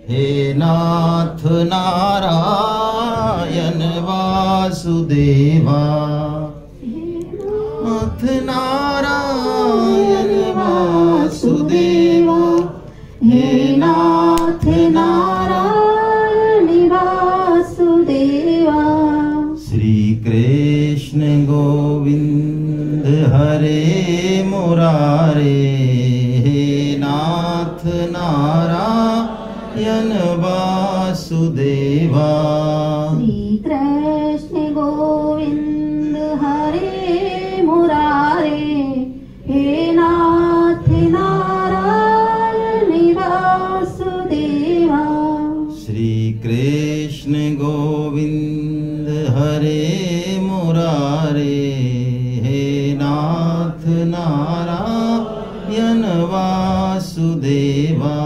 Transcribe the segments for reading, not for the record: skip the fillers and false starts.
हे नाथ नारायण वासुदेवा, नाथ नारायण वासुदेवा, हे नाथ नारायण वासुदेवा। श्री कृष्ण गोविंद हरे मुरारे, हे नाथ नारायण वासुदेवा। श्री कृष्ण गोविंद हरे मुरारे, हे नाथ नारायण वासुदेवा। श्री कृष्ण गोविंद हरे मुरारे, हे नाथ नारायण वासुदेवा।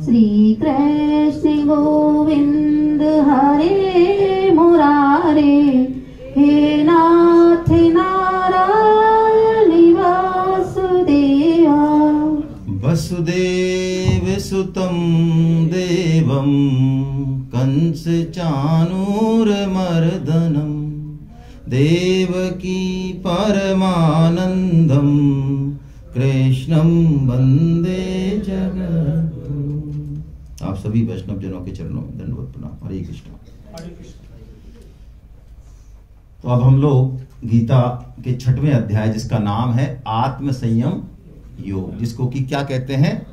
श्री कृष्ण गोविंद हरे मुरारे, हे नाथ नारायण वासुदेवा। वसुदेव सुतं देवं कंस चाणूरमर्दनं, देवकी परमानंदं कृष्णं वंदे जगद्गुरुं। आप सभी वैष्णव जनों के चरणों में दंडवत प्रणाम। हरे कृष्ण। तो अब हम लोग गीता के 6वें अध्याय, जिसका नाम है आत्म संयम योग, जिसको कि क्या कहते हैं,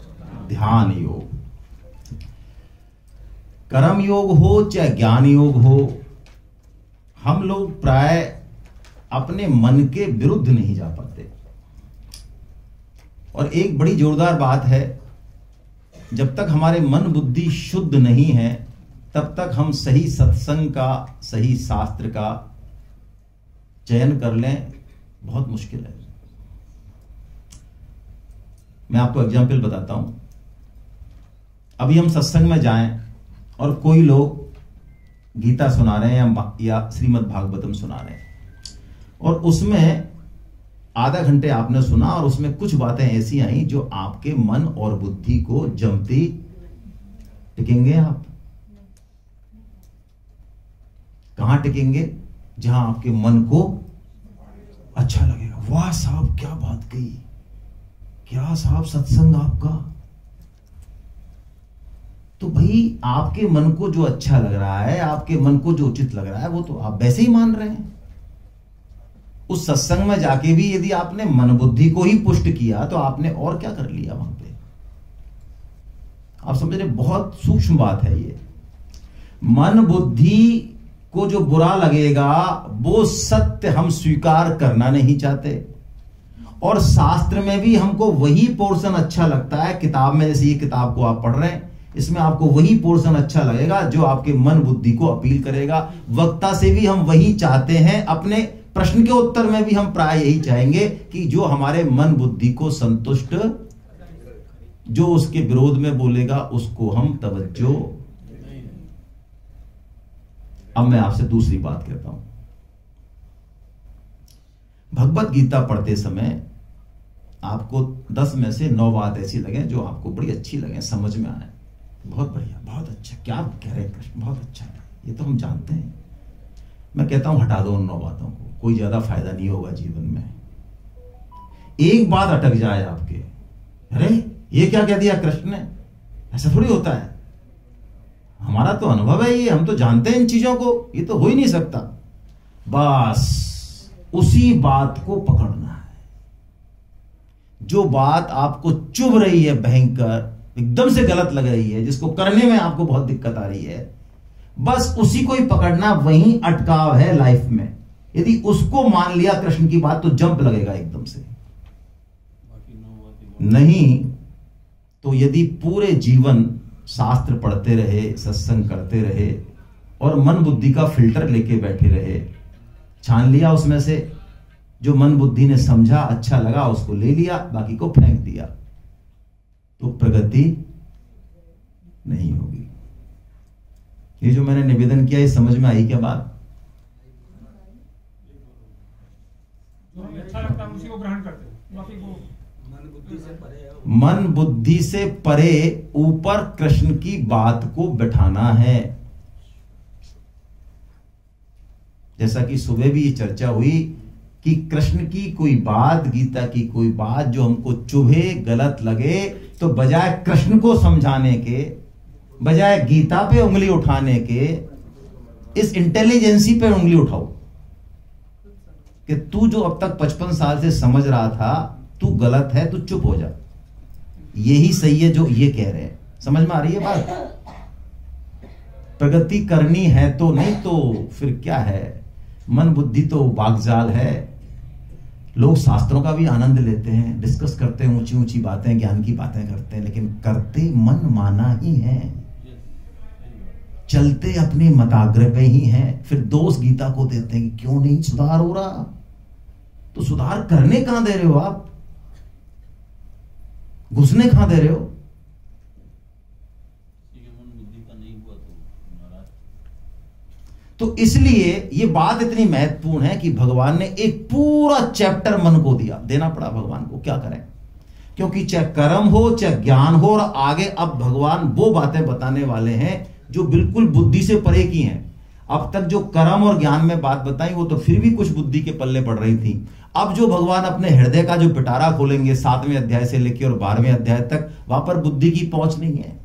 ध्यान योग। कर्म योग हो चाहे ज्ञान योग हो, हम लोग प्राय अपने मन के विरुद्ध नहीं जा पाते। और एक बड़ी जोरदार बात है, जब तक हमारे मन बुद्धि शुद्ध नहीं है तब तक हम सही सत्संग का, सही शास्त्र का चयन कर लें बहुत मुश्किल है। मैं आपको एग्जाम्पल बताता हूं। अभी हम सत्संग में जाएं और कोई लोग गीता सुना रहे हैं या श्रीमद् भागवतम सुना रहे हैं, और उसमें आधा घंटे आपने सुना और उसमें कुछ बातें ऐसी आई जो आपके मन और बुद्धि को जमती, टिकेंगे आप? कहां टिकेंगे? जहां आपके मन को अच्छा लगेगा। वाह साहब क्या बात कही, क्या साहब सत्संग आपका। तो भाई आपके मन को जो अच्छा लग रहा है, आपके मन को जो उचित लग रहा है, वो तो आप वैसे ही मान रहे हैं। उस सत्संग में जाके भी यदि आपने मन बुद्धि को ही पुष्ट किया तो आपने और क्या कर लिया वहां पे? आप समझ रहे? बहुत सूक्ष्म बात है ये। मन बुद्धि को जो बुरा लगेगा वो सत्य हम स्वीकार करना नहीं चाहते। और शास्त्र में भी हमको वही पोर्शन अच्छा लगता है। किताब में, जैसे ये किताब को आप पढ़ रहे हैं, इसमें आपको वही पोर्शन अच्छा लगेगा जो आपके मन बुद्धि को अपील करेगा। वक्ता से भी हम वही चाहते हैं। अपने प्रश्न के उत्तर में भी हम प्राय यही चाहेंगे कि जो हमारे मन बुद्धि को संतुष्ट, जो उसके विरोध में बोलेगा उसको हम तवज्जो। अब मैं आपसे दूसरी बात कहता हूं। भगवत गीता पढ़ते समय आपको 10 में से 9 बात ऐसी लगे जो आपको बड़ी अच्छी लगे, समझ में आए, बहुत बढ़िया, बहुत अच्छा, क्या कह रहे कृष्ण, बहुत अच्छा है, ये तो हम जानते हैं। मैं कहता हूं हटा दो उन 9 बातों को, कोई ज्यादा फायदा नहीं होगा जीवन में। एक बात अटक जाए आपके, अरे ये क्या कह दिया कृष्ण ने, ऐसा थोड़ी होता है, हमारा तो अनुभव है ये, हम तो जानते हैं इन चीजों को, ये तो हो ही नहीं सकता। बस उसी बात को पकड़ना है। जो बात आपको चुभ रही है, भयंकर, एकदम से गलत लग रही है, जिसको करने में आपको बहुत दिक्कत आ रही है, बस उसी को ही पकड़ना। वहीं अटकाव है लाइफ में। यदि उसको मान लिया कृष्ण की बात तो जंप लगेगा एकदम से। नहीं तो यदि पूरे जीवन शास्त्र पढ़ते रहे, सत्संग करते रहे और मन बुद्धि का फिल्टर लेके बैठे रहे, छान लिया उसमें से जो मन बुद्धि ने समझा अच्छा लगा उसको ले लिया, बाकी को फेंक दिया, तो प्रगति नहीं होगी। ये जो मैंने निवेदन किया, ये समझ में आई क्या बात? अच्छा लगता है उसी को ग्रहण करते हैं, बाकी को मन बुद्धि से परे ऊपर कृष्ण की बात को बिठाना है। जैसा कि सुबह भी ये चर्चा हुई कि कृष्ण की कोई बात, गीता की कोई बात जो हमको चुभे, गलत लगे, तो बजाय कृष्ण को समझाने के, बजाय गीता पे उंगली उठाने के, इस इंटेलिजेंसी पे उंगली उठाओ कि तू जो अब तक 55 साल से समझ रहा था तू गलत है, तू चुप हो जा। यही सही है जो ये कह रहे हैं। समझ में आ रही है बात? प्रगति करनी है तो, नहीं तो फिर क्या है? मन बुद्धि तो बागजाल है। लोग शास्त्रों का भी आनंद लेते हैं, डिस्कस करते हैं, ऊंची ऊंची बातें, ज्ञान की बातें करते हैं, लेकिन करते मन माना ही है, चलते अपने मताग्रह पे ही हैं। फिर दोष गीता को देते हैं कि क्यों नहीं सुधार हो रहा। तो सुधार करने कहां दे रहे हो आप? घुसने कहां दे रहे हो? तो इसलिए ये बात इतनी महत्वपूर्ण है कि भगवान ने एक पूरा चैप्टर मन को दिया, देना पड़ा भगवान को। क्या करें? क्योंकि चाहे कर्म हो चाहे ज्ञान हो, और आगे अब भगवान वो बातें बताने वाले हैं जो बिल्कुल बुद्धि से परे की हैं। अब तक जो कर्म और ज्ञान में बात बताई वो तो फिर भी कुछ बुद्धि के पल्ले पड़ रही थी। अब जो भगवान अपने हृदय का जो पिटारा खोलेंगे 7वें अध्याय से लेकर और 12वें अध्याय तक, वहां पर बुद्धि की पहुंच नहीं है।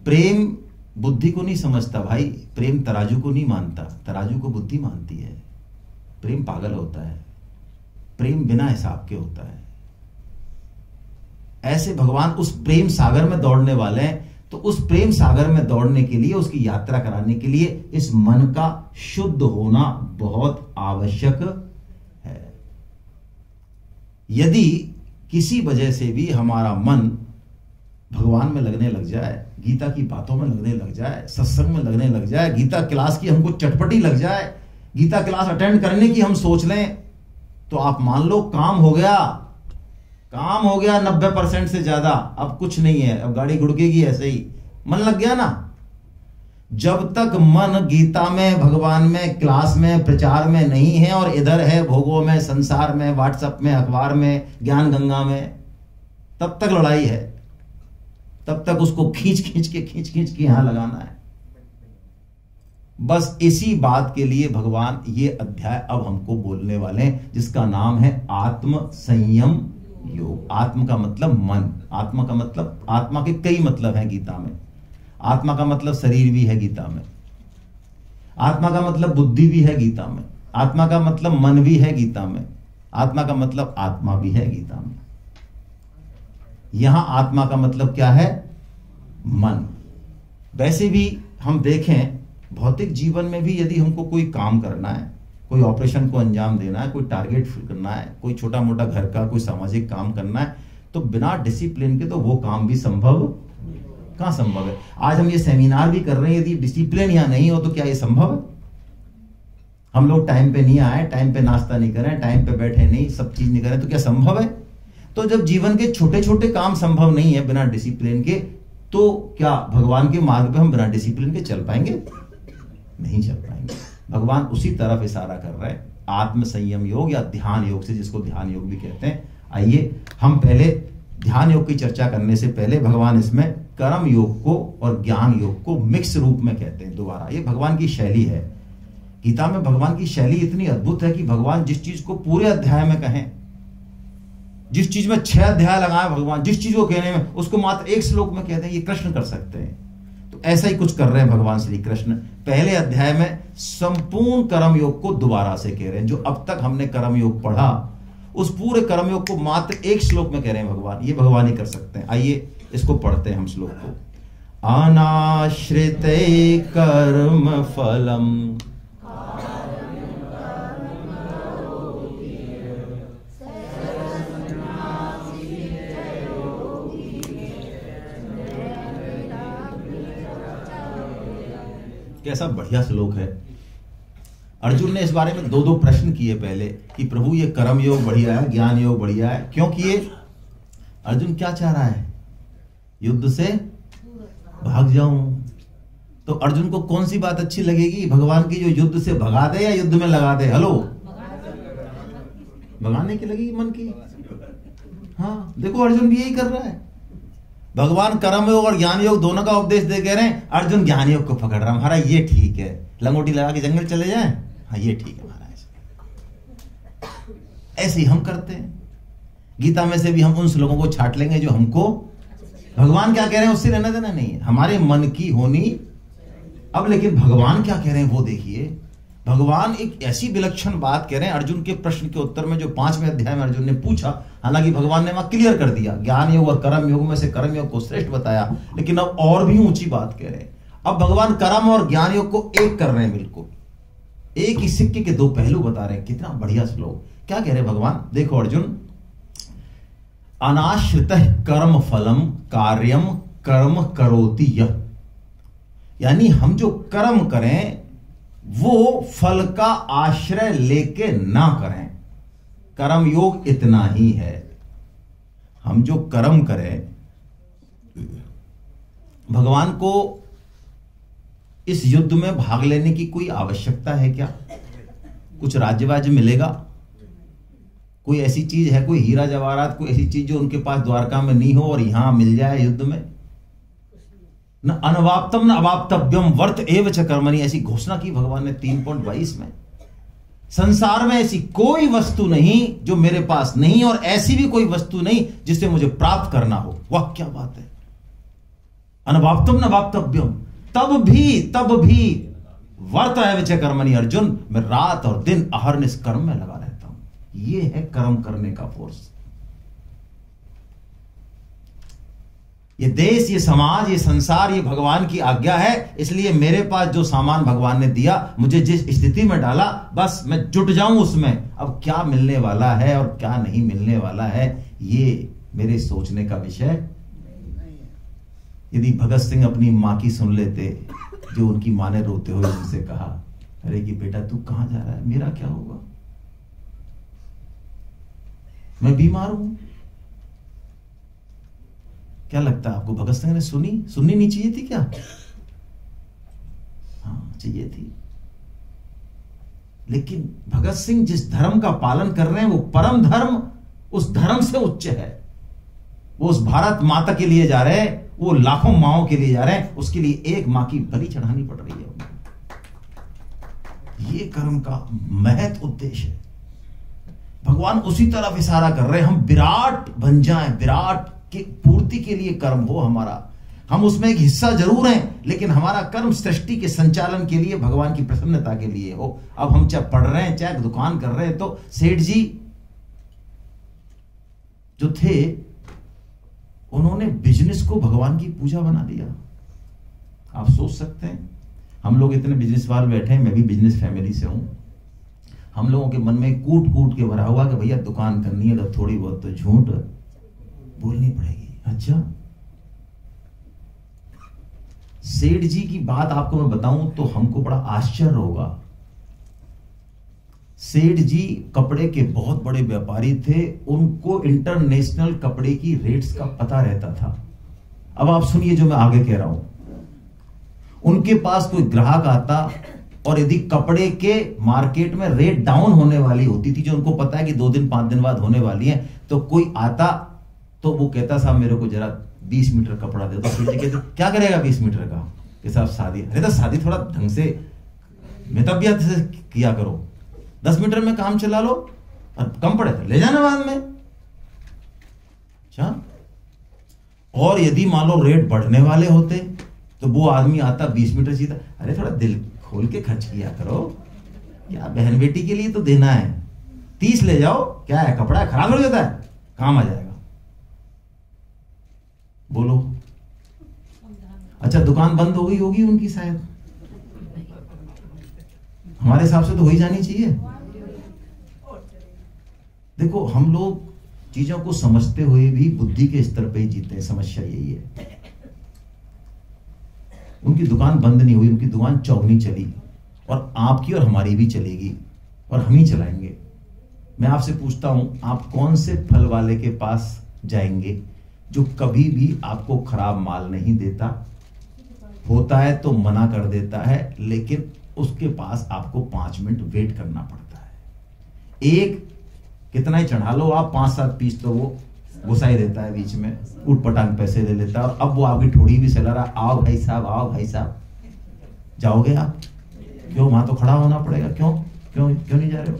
प्रेम बुद्धि को नहीं समझता भाई, प्रेम तराजू को नहीं मानता, तराजू को बुद्धि मानती है। प्रेम पागल होता है, प्रेम बिना हिसाब के होता है। ऐसे भगवान उस प्रेम सागर में दौड़ने वाले हैं। तो उस प्रेम सागर में दौड़ने के लिए, उसकी यात्रा कराने के लिए इस मन का शुद्ध होना बहुत आवश्यक है। यदि किसी वजह से भी हमारा मन भगवान में लगने लग जाए, गीता की बातों में लगने लग जाए, सत्संग में लगने लग जाए, गीता क्लास की हमको चटपटी लग जाए, गीता क्लास अटेंड करने की हम सोच लें, तो आप मान लो काम हो गया, काम हो गया 90% से ज्यादा। अब कुछ नहीं है, अब गाड़ी गुड़केगी ऐसे ही। मन लग गया ना। जब तक मन गीता में, भगवान में, क्लास में, प्रचार में नहीं है और इधर है भोगों में, संसार में, व्हाट्सएप में, अखबार में, ज्ञान गंगा में, तब तक लड़ाई है। तब तक उसको खींच खींच के यहां लगाना है। बस इसी बात के लिए भगवान ये अध्याय अब हमको बोलने वाले हैं, जिसका नाम है आत्म संयम योग। आत्म का मतलब मन, आत्मा का मतलब, आत्मा के कई मतलब हैं गीता में। आत्मा का मतलब शरीर भी है गीता में, आत्मा का मतलब बुद्धि भी है गीता में, आत्मा का मतलब मन भी है गीता में, आत्मा का मतलब आत्मा भी है गीता में। यहां आत्मा का मतलब क्या है? मन। वैसे भी हम देखें भौतिक जीवन में भी, यदि हमको कोई काम करना है, कोई ऑपरेशन को अंजाम देना है, कोई टारगेट करना है, कोई छोटा मोटा घर का कोई सामाजिक काम करना है, तो बिना डिसिप्लिन के तो वो काम भी संभव कहां संभव है। आज हम ये सेमिनार भी कर रहे हैं, यदि डिसिप्लिन यहां नहीं हो तो क्या ये संभव है? हम लोग टाइम पे नहीं आए, टाइम पे नाश्ता नहीं करें, टाइम पे बैठे नहीं, सब चीज नहीं करें, तो क्या संभव है? तो जब जीवन के छोटे छोटे काम संभव नहीं है बिना डिसिप्लिन के, तो क्या भगवान के मार्ग पे हम बिना डिसिप्लिन के चल पाएंगे? नहीं चल पाएंगे। भगवान उसी तरफ इशारा कर रहे हैं, आत्म संयम योग या ध्यान योग से, जिसको ध्यान योग भी कहते हैं। आइए हम पहले ध्यान योग की चर्चा करने से पहले भगवान इसमें कर्म योग को और ज्ञान योग को मिक्स रूप में कहते हैं। दोबारा, ये भगवान की शैली है। गीता में भगवान की शैली इतनी अद्भुत है कि भगवान जिस चीज को पूरे अध्याय में कहें, जिस चीज में 6 अध्याय लगाए भगवान, जिस चीज को कहने में, उसको मात्र एक श्लोक में कहते हैं। ये कृष्ण कर सकते हैं। तो ऐसा ही कुछ कर रहे हैं भगवान श्री कृष्ण। पहले अध्याय में संपूर्ण कर्म योग को दोबारा से कह रहे हैं। जो अब तक हमने कर्म योग पढ़ा, उस पूरे कर्म योग को मात्र एक श्लोक में कह रहे हैं भगवान। ये भगवान ही कर सकते हैं। आइए इसको पढ़ते हैं हम श्लोक को। अनाश्रित कर्म फलम कैसा बढ़िया श्लोक है। अर्जुन ने इस बारे में 2-2 प्रश्न किए पहले कि प्रभु ये कर्म योग बढ़िया है, ज्ञान योग बढ़िया है, क्यों किए? अर्जुन क्या चाह रहा है? युद्ध से भाग जाऊं। तो अर्जुन को कौन सी बात अच्छी लगेगी? भगवान की जो युद्ध से भगा दे या युद्ध में लगा दे? हेलो, भगाने की लगेगी मन की। हाँ, देखो अर्जुन भी यही कर रहा है। भगवान कर्म योग और ज्ञान योग दोनों का उपदेश दे कह रहे हैं, अर्जुन ज्ञान योग को पकड़ रहा है। महाराज ये ठीक है, लंगोटी लगा के जंगल चले जाए, हाँ ये ठीक है महाराज। ऐसे ही हम करते हैं। गीता में से भी हम उन श्लोकों को छाट लेंगे जो हमको भगवान क्या कह रहे हैं उससे लेना देना नहीं है, हमारे मन की होनी। अब लेकिन भगवान क्या कह रहे हैं वो देखिए। भगवान एक ऐसी विलक्षण बात कह रहे हैं अर्जुन के प्रश्न के उत्तर में, जो 5वें अध्याय में अर्जुन ने पूछा। हालांकि भगवान ने वहां क्लियर कर दिया, ज्ञान योग और कर्म योग में से कर्म योग को श्रेष्ठ बताया, लेकिन अब और भी ऊंची बात कह रहे हैं। अब भगवान कर्म और ज्ञान योग को एक कर रहे हैं, बिल्कुल एक ही सिक्के के दो पहलू बता रहे हैं। कितना बढ़िया श्लोक। क्या कह रहे हैं भगवान, देखो अर्जुन, अनाश्रित कर्म फलम कार्यम कर्म करोति यः, यानी हम जो कर्म करें वो फल का आश्रय लेके ना करें। कर्म योग इतना ही है, हम जो कर्म करें, भगवान को इस युद्ध में भाग लेने की कोई आवश्यकता है क्या? कुछ राज्य वाज्य मिलेगा? कोई ऐसी चीज है, कोई हीरा जवाहरात, कोई ऐसी चीज जो उनके पास द्वारका में नहीं हो और यहां मिल जाए युद्ध में? न अनवाप्तम न अवाप्तव्यम वर्त एव च कर्मणि, ऐसी घोषणा की भगवान ने 3.22 में। संसार में ऐसी कोई वस्तु नहीं जो मेरे पास नहीं, और ऐसी भी कोई वस्तु नहीं जिसे मुझे प्राप्त करना हो। वह क्या बात है, अनवाप्तम न अवाप्तव्यम, तब भी वर्त एव च कर्मणि। अर्जुन, मैं रात और दिन अहर्निश कर्म में लगा रहता हूं। ये है कर्म करने का फोर्स। ये देश, ये समाज, ये संसार, ये भगवान की आज्ञा है। इसलिए मेरे पास जो सामान भगवान ने दिया, मुझे जिस स्थिति में डाला, बस मैं जुट जाऊं उसमें। अब क्या मिलने वाला है और क्या नहीं मिलने वाला है, ये मेरे सोचने का विषय। यदि भगत सिंह अपनी मां की सुन लेते, जो उनकी मां ने रोते हुए उनसे कहा, अरे कि बेटा तू कहां जा रहा है, मेरा क्या होगा, मैं बीमार हूं। क्या लगता है आपको, भगत सिंह ने सुननी नहीं चाहिए थी क्या? हाँ चाहिए थी। लेकिन भगत सिंह जिस धर्म का पालन कर रहे हैं वो परम धर्म, उस धर्म से उच्च है। वो उस भारत माता के लिए जा रहे हैं, वो लाखों माओं के लिए जा रहे हैं, उसके लिए एक मां की बलि चढ़ानी पड़ रही है उनको। ये कर्म का महत उद्देश्य है। भगवान उसी तरफ इशारा कर रहे हैं, हम विराट बन जाएं, विराट की पूर्ति के लिए कर्म हो हमारा। हम उसमें एक हिस्सा जरूर हैं, लेकिन हमारा कर्म सृष्टि के संचालन के लिए, भगवान की प्रसन्नता के लिए हो। अब हम चाहे पढ़ रहे हैं, चाहे दुकान कर रहे हैं, तो सेठ जी जो थे उन्होंने बिजनेस को भगवान की पूजा बना दिया। आप सोच सकते हैं, हम लोग इतने बिजनेस वाले बैठे हैं, मैं भी बिजनेस फैमिली से हूं। हम लोगों के मन में कूट कूट के भरा हुआ कि भैया दुकान करनी है तो थोड़ी बहुत तो झूठ बोलनी पड़ेगी। अच्छा, सेठ जी की बात आपको मैं बताऊं तो हमको बड़ा आश्चर्य होगा। सेठ जी कपड़े के बहुत बड़े व्यापारी थे, उनको इंटरनेशनल कपड़े की रेट्स का पता रहता था। अब आप सुनिए जो मैं आगे कह रहा हूं। उनके पास कोई ग्राहक आता और यदि कपड़े के मार्केट में रेट डाउन होने वाली होती थी, जो उनको पता है कि 2 दिन 5 दिन बाद होने वाली है, तो कोई आता तो वो कहता साहब मेरे को जरा 20 मीटर कपड़ा दे दो। सेठ जी कहते क्या करेगा 20 मीटर का? कि साहब शादी। अरे तो शादी थोड़ा ढंग से मितव्यत से किया करो, 10 मीटर में काम चला लो, और कम पड़े तो ले जाना बाद में। अच्छा, और यदि मान लो रेट बढ़ने वाले होते तो वो आदमी आता 20 मीटर सीधा, अरे थोड़ा दिल खोल के खर्च किया करो, क्या बहन बेटी के लिए तो देना है, 30 ले जाओ, क्या है कपड़ा खराब हो जाता है, काम आ जाएगा। बोलो, अच्छा दुकान बंद हो गई होगी उनकी शायद, हमारे हिसाब से तो हो ही जानी चाहिए। देखो हम लोग चीजों को समझते हुए भी बुद्धि के स्तर पे ही जीते हैं, समस्या यही है। उनकी दुकान बंद नहीं हुई, उनकी दुकान चौगनी चली, और आपकी और हमारी भी चलेगी, और हम ही चलाएंगे। मैं आपसे पूछता हूं, आप कौन से फल वाले के पास जाएंगे जो कभी भी आपको खराब माल नहीं देता, होता है तो मना कर देता है, लेकिन उसके पास आपको 5 मिनट वेट करना पड़ता है। एक कितना ही चढ़ा लो आप, 5-7 पीस तो वो घुसा ही देता है बीच में, उठ पटांग पैसे ले लेता है, और अब वो आपकी ठोड़ी भी सहला रहा, आओ भाई साहब, आओ भाई साहब। जाओगे आप? क्यों? वहां तो खड़ा होना पड़ेगा। क्यों क्यों क्यों नहीं जा रहे हो?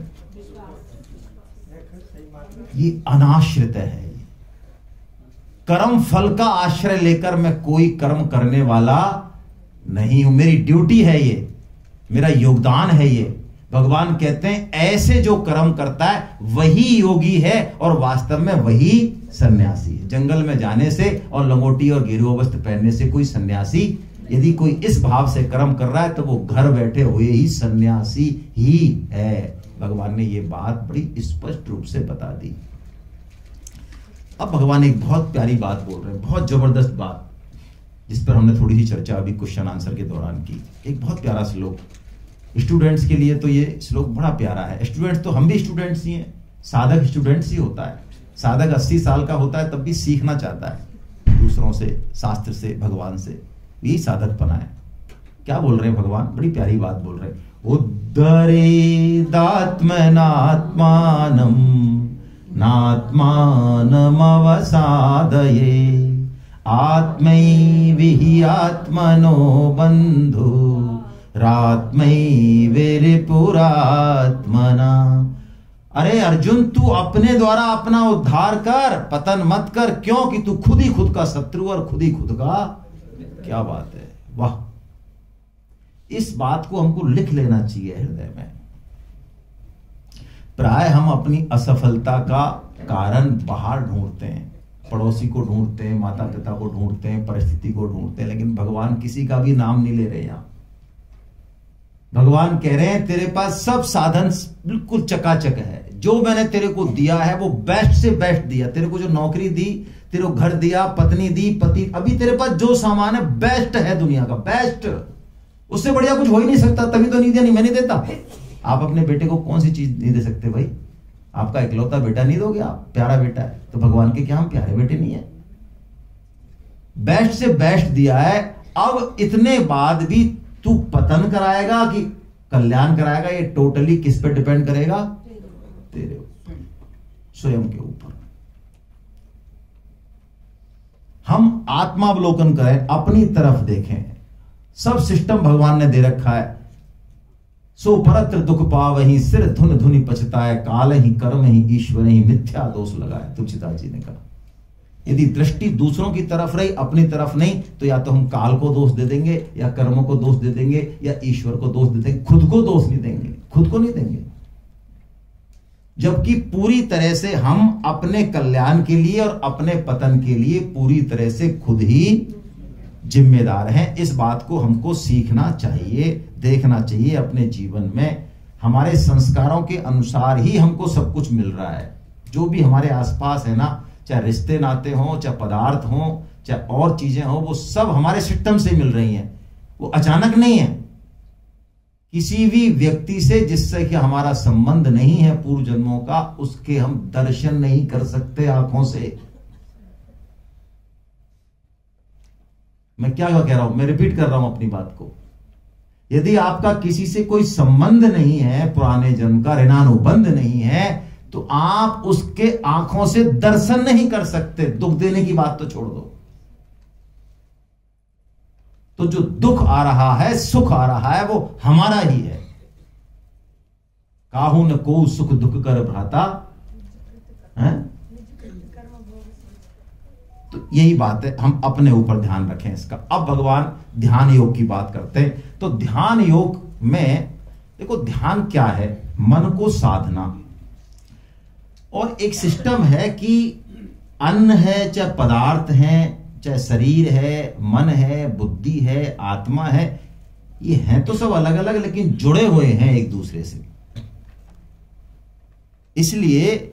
ये अनाश्रित है। कर्म फल का आश्रय लेकर मैं कोई कर्म करने वाला नहीं हूं। मेरी ड्यूटी है ये, मेरा योगदान है ये। भगवान कहते हैं ऐसे जो कर्म करता है वही योगी है, और वास्तव में वही सन्यासी है। जंगल में जाने से और लंगोटी और गेरुआ वस्त्र पहनने से कोई सन्यासी, यदि कोई इस भाव से कर्म कर रहा है तो वो घर बैठे हुए ही सन्यासी ही है। भगवान ने ये बात बड़ी स्पष्ट रूप से बता दी। अब भगवान एक बहुत प्यारी बात बोल रहे हैं, बहुत जबरदस्त बात, जिस पर हमने थोड़ी सी चर्चा अभी क्वेश्चन आंसर के दौरान की। एक बहुत प्यारा श्लोक, स्टूडेंट्स के लिए तो ये श्लोक बड़ा प्यारा है। स्टूडेंट्स तो हम भी स्टूडेंट्स ही हैं, साधक स्टूडेंट्स ही होता है। साधक 80 साल का होता है तब भी सीखना चाहता है दूसरों से, शास्त्र से, भगवान से। यही साधकपना है। क्या बोल रहे हैं भगवान? बड़ी प्यारी बात बोल रहे हैं। उद्धरेदात्मनात्मानं नात्मानमवसादये आत्मैविहि आत्मनो बन्धु रात्मैविरिपुरात्मना। अरे अर्जुन, तू अपने द्वारा अपना उद्धार कर, पतन मत कर। क्यों? कि तू खुद ही खुद का शत्रु और खुद ही खुद का। क्या बात है, वाह! इस बात को हमको लिख लेना चाहिए हृदय में। प्राय हम अपनी असफलता का कारण बाहर ढूंढते हैं, पड़ोसी को ढूंढते हैं, माता पिता को ढूंढते हैं, परिस्थिति को ढूंढते हैं, लेकिन भगवान किसी का भी नाम नहीं ले रहे। यहां भगवान कह रहे हैं तेरे पास सब साधन बिल्कुल चकाचक है। जो मैंने तेरे को दिया है वो बेस्ट से बेस्ट दिया। तेरे को जो नौकरी दी, तेरे को घर दिया, पत्नी दी, पति, अभी तेरे पास जो सामान है बेस्ट है, दुनिया का बेस्ट। उससे बढ़िया कुछ हो ही नहीं सकता, तभी तो नहीं दिया। नहीं, मैं नहीं देता। आप अपने बेटे को कौन सी चीज नहीं दे सकते भाई? आपका इकलौता बेटा नहीं दोगे आप? प्यारा बेटा है तो भगवान के क्या हम प्यारे बेटे नहीं है? बेस्ट से बेस्ट दिया है। अब इतने बाद भी तू पतन कराएगा कि कल्याण कराएगा, ये टोटली किस पे डिपेंड करेगा? तेरे स्वयं के ऊपर। हम आत्मावलोकन करें, अपनी तरफ देखें। सब सिस्टम भगवान ने दे रखा है। सो परत्र दुख पावहि सिर धुन धुनि पछताए, काल ही कर्म ही ईश्वर ही मिथ्या दोष लगाए। तुलसीदास जी ने कहा यदि दृष्टि दूसरों की तरफ रही, अपनी तरफ नहीं, तो या तो हम काल को दोष दे देंगे, या कर्मों को दोष दे देंगे, या ईश्वर को दोष दे देंगे। खुद को दोष नहीं देंगे, खुद को नहीं देंगे। जबकि पूरी तरह से हम अपने कल्याण के लिए और अपने पतन के लिए पूरी तरह से खुद ही जिम्मेदार हैं। इस बात को हमको सीखना चाहिए, देखना चाहिए अपने जीवन में। हमारे संस्कारों के अनुसार ही हमको सब कुछ मिल रहा है। जो भी हमारे आसपास है ना, चाहे रिश्ते नाते हों, चाहे पदार्थ हों, चाहे और चीजें हों, वो सब हमारे सिस्टम से मिल रही हैं। वो अचानक नहीं है। किसी भी व्यक्ति से जिससे कि हमारा संबंध नहीं है पूर्व जन्मों का, उसके हम दर्शन नहीं कर सकते आंखों से। मैं क्या कह रहा हूं? मैं रिपीट कर रहा हूं अपनी बात को। यदि आपका किसी से कोई संबंध नहीं है, पुराने जन्म का ऋणानुबंध नहीं है, तो आप उसके आंखों से दर्शन नहीं कर सकते। दुख देने की बात तो छोड़ दो। तो जो दुख आ रहा है, सुख आ रहा है, वो हमारा ही है। काहू न को सुख दुख कर भ्राता है? तो यही बात है, हम अपने ऊपर ध्यान रखें इसका। अब भगवान ध्यान योग की बात करते हैं। तो ध्यान योग में देखो, ध्यान क्या है? मन को साधना। और एक सिस्टम है कि अन्न है, चाहे पदार्थ है, चाहे शरीर है, मन है, बुद्धि है, आत्मा है, ये हैं तो सब अलग अलग, लेकिन जुड़े हुए हैं एक दूसरे से। इसलिए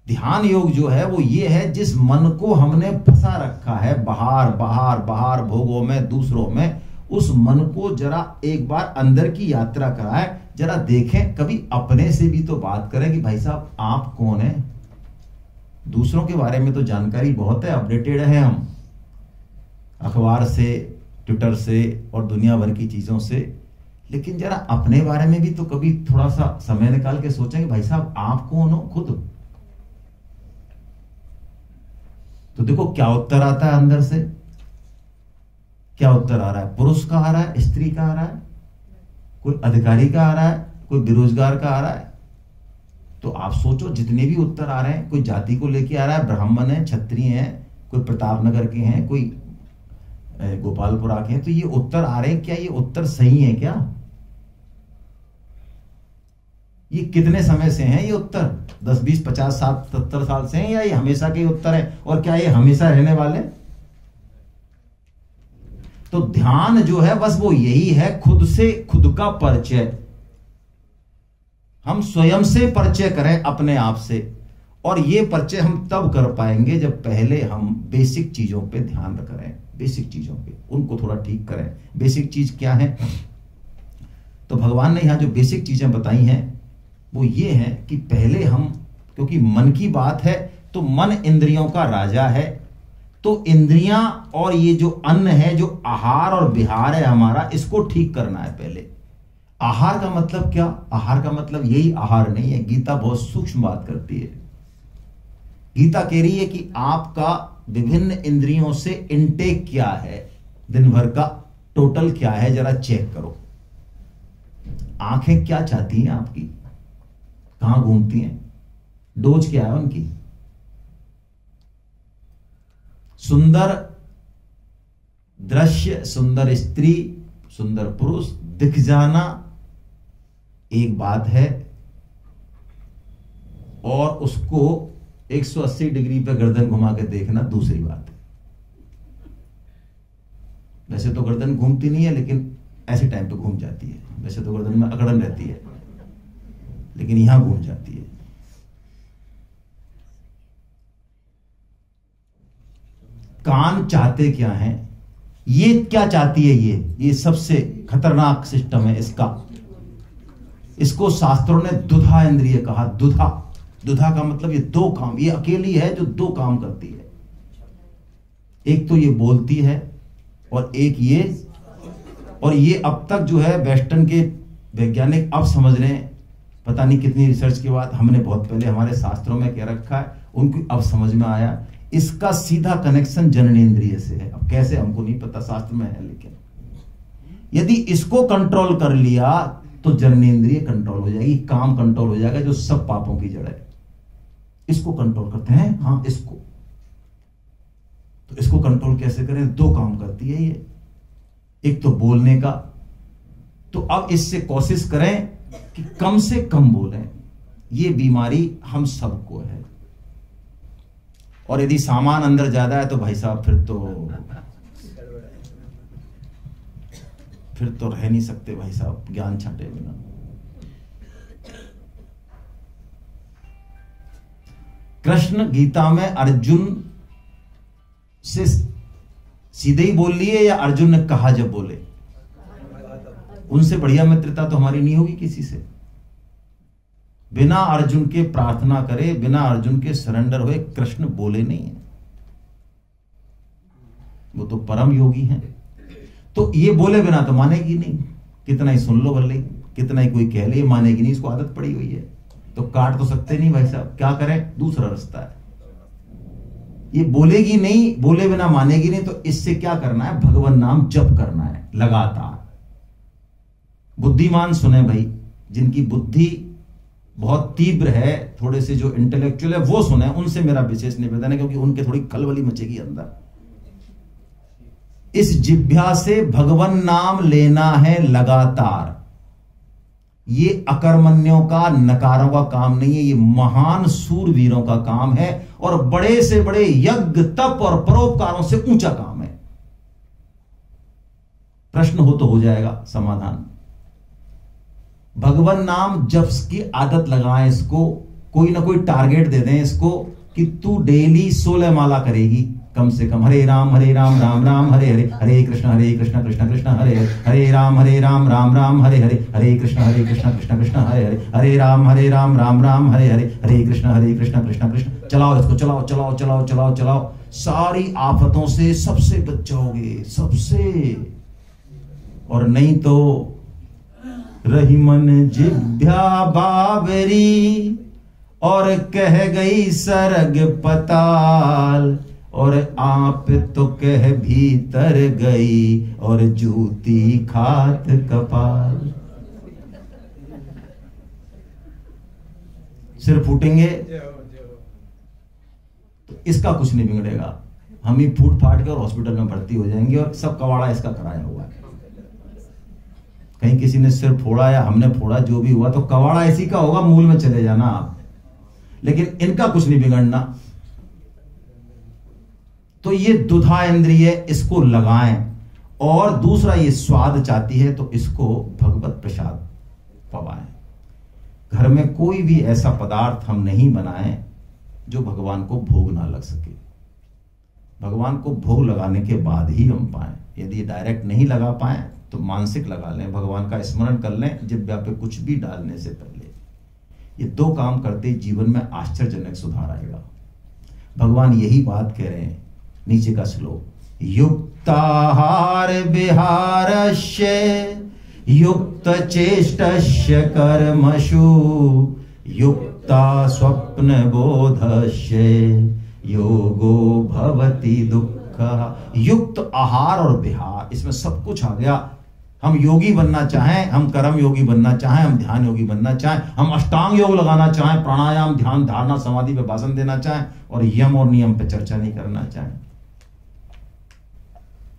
ध्यान योग जो है वो ये है, जिस मन को हमने फंसा रखा है बाहर बाहर बाहर भोगों में, दूसरों में, उस मन को जरा एक बार अंदर की यात्रा कराएं, जरा देखें। कभी अपने से भी तो बात करें कि भाई साहब आप कौन है? दूसरों के बारे में तो जानकारी बहुत है, अपडेटेड है हम अखबार से, ट्विटर से और दुनिया भर की चीजों से, लेकिन जरा अपने बारे में भी तो कभी थोड़ा सा समय निकाल के सोचें कि भाई साहब आप कौन हो खुद। तो देखो क्या उत्तर आता है अंदर से, क्या उत्तर आ रहा है? पुरुष का आ रहा है, स्त्री का आ रहा है, कोई अधिकारी का आ रहा है, कोई बेरोजगार का आ रहा है। तो आप सोचो जितने भी उत्तर आ रहे हैं, कोई जाति को लेके आ रहा है, ब्राह्मण है, क्षत्रिय है, कोई प्रतापनगर के हैं, कोई गोपालपुरा के हैं, तो ये उत्तर आ रहे हैं, क्या ये उत्तर सही है? क्या ये कितने समय से हैं ये उत्तर? 10, 20, 50, 60, 70 साल से हैं, या ये हमेशा के उत्तर है? और क्या ये हमेशा रहने वाले? तो ध्यान जो है बस वो यही है, खुद से खुद का परिचय। हम स्वयं से परिचय करें अपने आप से, और ये परिचय हम तब कर पाएंगे जब पहले हम बेसिक चीजों पे ध्यान करें, बेसिक चीजों पे उनको थोड़ा ठीक करें। बेसिक चीज क्या है? तो भगवान ने यहां जो बेसिक चीजें बताई हैं वो ये है कि पहले हम, क्योंकि मन की बात है तो मन इंद्रियों का राजा है, तो इंद्रियां और ये जो अन्न है, जो आहार और विहार है हमारा, इसको ठीक करना है पहले। आहार का मतलब क्या? आहार का मतलब यही आहार नहीं है, गीता बहुत सूक्ष्म बात करती है। गीता कह रही है कि आपका विभिन्न इंद्रियों से इनटेक क्या है, दिन भर का टोटल क्या है, जरा चेक करो। आंखें क्या चाहती हैं आपकी, कहां घूमती हैं, डोज क्या है उनकी? सुंदर दृश्य, सुंदर स्त्री, सुंदर पुरुष दिख जाना एक बात है, और उसको 180 डिग्री पे गर्दन घुमा के देखना दूसरी बात है। वैसे तो गर्दन घूमती नहीं है, लेकिन ऐसे टाइम पे घूम जाती है। वैसे तो गर्दन में अकड़न रहती है, लेकिन यहां घूम जाती है। कान चाहते क्या हैं, ये क्या चाहती है? ये सबसे खतरनाक सिस्टम है इसका। इसको शास्त्रों ने दुधा इंद्रिय कहा। दुधा, दुधा का मतलब ये दो काम, ये अकेली है जो दो काम करती है। एक तो ये बोलती है और एक ये, और ये अब तक जो है वेस्टर्न के वैज्ञानिक अब समझ रहे हैं, पता नहीं कितनी रिसर्च के बाद। हमने बहुत पहले हमारे शास्त्रों में कह रखा है, उनको अब समझ में आया इसका सीधा कनेक्शन जननेंद्रिय से है। अब कैसे हमको नहीं पता, शास्त्र में है, लेकिन यदि इसको कंट्रोल कर लिया तो जननेंद्रिय कंट्रोल हो जाएगी, काम कंट्रोल हो जाएगा, जो सब पापों की जड़ है। इसको कंट्रोल करते हैं, हाँ इसको। तो इसको कंट्रोल कैसे करें? दो काम करती है ये, एक तो बोलने का। तो अब इससे कोशिश करें कि कम से कम बोलें। ये बीमारी हम सबको है, और यदि सामान अंदर ज्यादा है तो भाई साहब फिर तो रह नहीं सकते भाई साहब ज्ञान छाटे बिना। कृष्ण गीता में अर्जुन से सीधे ही बोल लिए या अर्जुन ने कहा जब बोले? उनसे बढ़िया मित्रता तो हमारी नहीं होगी किसी से। बिना अर्जुन के प्रार्थना करे, बिना अर्जुन के सरेंडर हुए कृष्ण बोले नहीं है। वो तो परम योगी हैं। तो ये बोले बिना तो मानेगी नहीं, कितना ही सुन लो भले, कितना ही कोई कह ले, मानेगी नहीं। इसको आदत पड़ी हुई है, तो काट तो सकते नहीं भाई साहब, क्या करें? दूसरा रास्ता है। ये बोलेगी नहीं, बोले बिना मानेगी नहीं, तो इससे क्या करना है? भगवान नाम जप करना है लगातार। बुद्धिमान सुने भाई, जिनकी बुद्धि बहुत तीव्र है, थोड़े से जो इंटेलेक्चुअल है वो सुने, उनसे मेरा विशेष निवेदन है, क्योंकि उनके थोड़ी खलबली मचेगी अंदर। इस जिह्वा से भगवान नाम लेना है लगातार। ये अकर्मण्यों का, नकारों का काम नहीं है, ये महान सूरवीरों का काम है, और बड़े से बड़े यज्ञ, तप और परोपकारों से ऊंचा काम है। प्रश्न हो तो हो जाएगा समाधान। भगवान नाम जप की आदत लगाएं इसको, कोई ना कोई टारगेट दे दें इसको कि तू डेली 16 माला करेगी कम से कम। हरे राम राम राम हरे हरे, हरे कृष्ण कृष्ण कृष्ण हरे हरे, हरे राम राम राम हरे हरे, हरे कृष्ण कृष्ण कृष्ण हरे हरे, हरे राम राम हरे हरे, हरे कृष्ण कृष्ण कृष्ण। चलाओ इसको, चलाओ चलाओ चलाओ चलाओ चलाओ। सारी आफतों से सबसे बच जाओगे, सबसे। और नहीं तो रही मन जिभ्या बाबरी, और कह गई सरग पताल, और आप तो कह भीतर गई और जूती खात कपाल। सिर फूटेंगे तो इसका कुछ नहीं बिगड़ेगा, हम ही फूट फाट के और हॉस्पिटल में भर्ती हो जाएंगे और सब कवाड़ा इसका कराया हुआ है। कहीं किसी ने सिर फोड़ा या हमने फोड़ा, जो भी हुआ तो कवाड़ा इसी का होगा, मूल में चले जाना आप, लेकिन इनका कुछ नहीं बिगड़ना। तो ये दुधा इंद्रिय, इसको लगाएं। और दूसरा, ये स्वाद चाहती है तो इसको भगवत प्रसाद पवाएं। घर में कोई भी ऐसा पदार्थ हम नहीं बनाएं जो भगवान को भोग ना लग सके। भगवान को भोग लगाने के बाद ही हम पाएं। यदि डायरेक्ट नहीं लगा पाए तो मानसिक लगा लें, भगवान का स्मरण कर लें जिब्या पे कुछ भी डालने से पहले। ये दो काम करते जीवन में आश्चर्यजनक सुधार आएगा। भगवान यही बात कह रहे हैं। नीचे का श्लोक, युक्ताहार विहारस्य युक्त चेष्टस्य कर्मसु युक्ता स्वप्न बोधस्य योगो भवति दुःख। युक्त आहार और विहार, इसमें सब कुछ आ गया। हम योगी बनना चाहें, हम कर्म योगी बनना चाहें, हम ध्यान योगी बनना चाहें, हम अष्टांग योग लगाना चाहें, प्राणायाम ध्यान धारणा समाधि पे भाषण देना चाहें और यम और नियम पे चर्चा नहीं करना चाहें,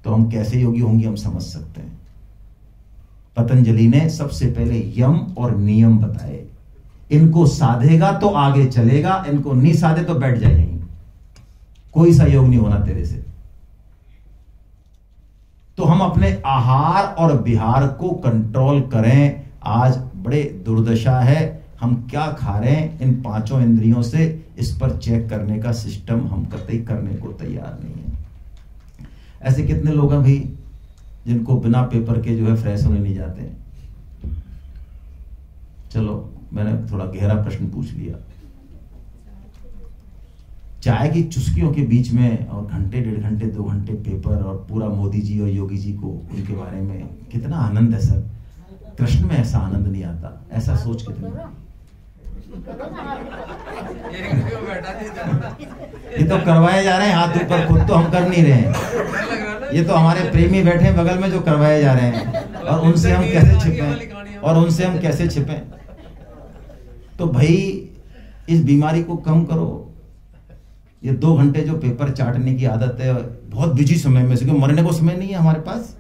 तो हम कैसे योगी होंगे हम समझ सकते हैं। पतंजलि ने सबसे पहले यम और नियम बताए। इनको साधेगा तो आगे चलेगा, इनको नहीं साधे तो बैठ जाए यहीं, कोई सा योग नहीं होना तेरे से। तो हम अपने आहार और विहार को कंट्रोल करें। आज बड़े दुर्दशा है, हम क्या खा रहे हैं इन पांचों इंद्रियों से, इस पर चेक करने का सिस्टम हम कतई करने को तैयार नहीं है। ऐसे कितने लोग हैं भाई जिनको बिना पेपर के जो है फ्रेश होने नहीं जाते हैं। चलो मैंने थोड़ा गहरा प्रश्न पूछ लिया। चाय की चुस्कियों के बीच में और घंटे 1.5 घंटे 2 घंटे पेपर और पूरा मोदी जी और योगी जी को उनके बारे में कितना आनंद है सर। कृष्ण में ऐसा आनंद नहीं आता, ऐसा सोच कितना। ये तो करवाए जा रहे हैं हाथ ऊपर, खुद तो हम कर नहीं रहे हैं। ये तो हमारे प्रेमी बैठे हैं बगल में जो करवाए जा रहे हैं, और उनसे हम कैसे छिपें। तो भाई इस बीमारी को कम करो। ये 2 घंटे जो पेपर चाटने की आदत है बहुत बिजी समय में, क्योंकि मरने को समय नहीं है हमारे पास।